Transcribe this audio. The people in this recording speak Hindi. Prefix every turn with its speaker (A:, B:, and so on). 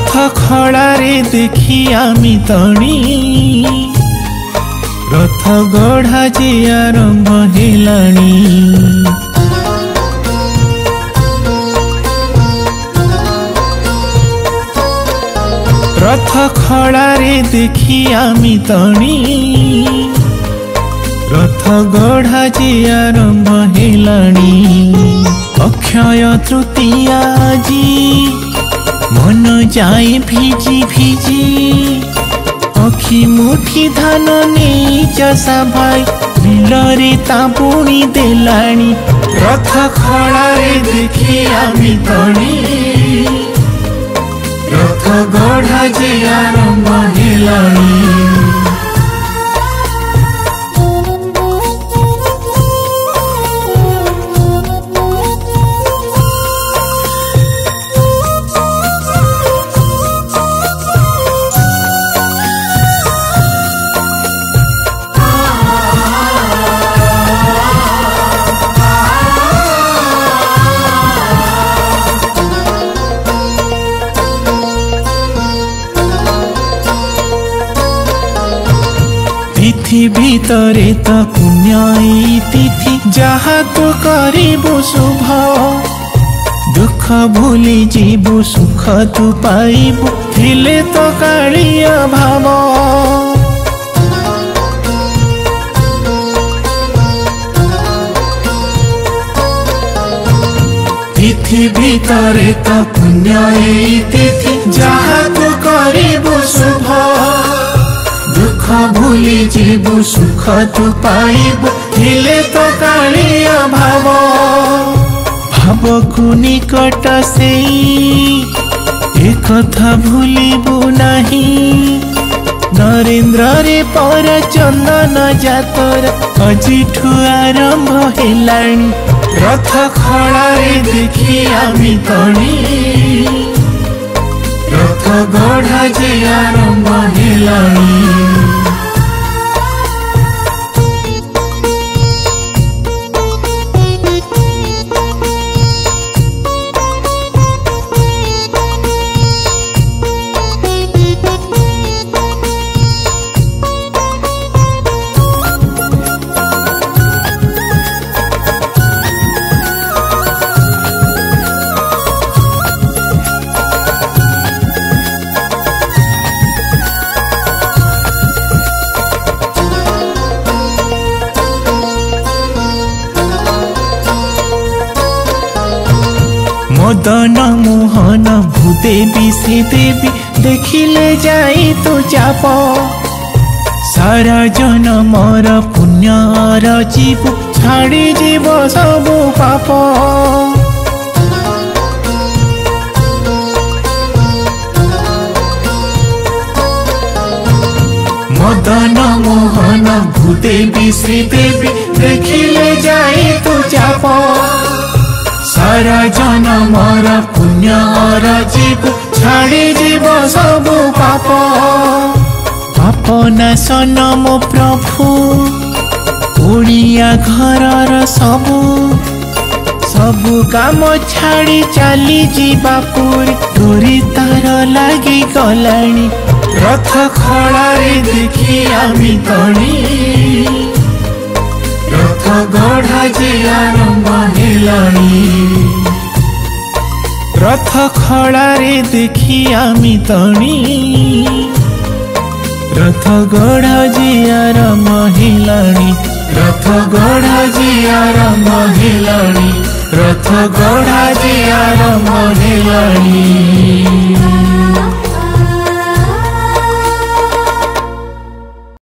A: रथ खड़ारे देखी आमी तणी रथ गढ़ा जे आरंभ हेलाणी। रथ खड़ारे देखी आमी तणी रथ गढ़ा जे आरंभ हेलाणी। अक्षय तृतीया जी मन जाए भिजी भिजी अखि मुठी धान नहीं चषा भाई बिलरे तापुणी देलाणी। रथ खड़ारे देखी आमी तणी रथ गढ़ा जे आरंभ हेलाणी। तिथि भितरे तो पुण्य तिथि जहा तो करिबु शुभ दुख भूली जीवु सुख तू पाइबु थिले तो कालिया भाव। तिथि भितरे तो पुण्य तिथि जहा तो करिबु शुभ दुख भूली जीवु सुख तू पाइबु थिले तो कालिया भाव। भाव को निकट से एक कथा भूलिबु नहीं नरेंद्र रे पर चंदन जातर अजिठु आरंभ हेलाणी। रथ खड़ारे देखी आमी तणी रथ गढ़ा जे आरंभ हेलाणी। मदन मोहन भूदेवी से देवी देखिले जाई तो चाप सारा जनमर पुण्यर जीव छाड़ी जीव सबु पाप। मदन मोहन भूदेवी श्री देवी देखिले जाई तो चाप सारा जनमर पुण्यर जीव छाड़ी जीव सबु पाप। पाप नाशन मो प्रभु ओडिया घरर सबु सबु काम छाड़ी चली जीवा पुरी डोरी तार लागी गलाणी। रथ खड़ारे देखी आमी तणी रथ गढ़ा जे आरंभ हेलाणी। रथ खड़ारे देखी आमी तणी रथ गढ़ा जे आरंभ हेलाणी। रथ गढ़ा जे आरंभ हेलाणी। रथ गढ़ा जे आरंभ हेलाणी।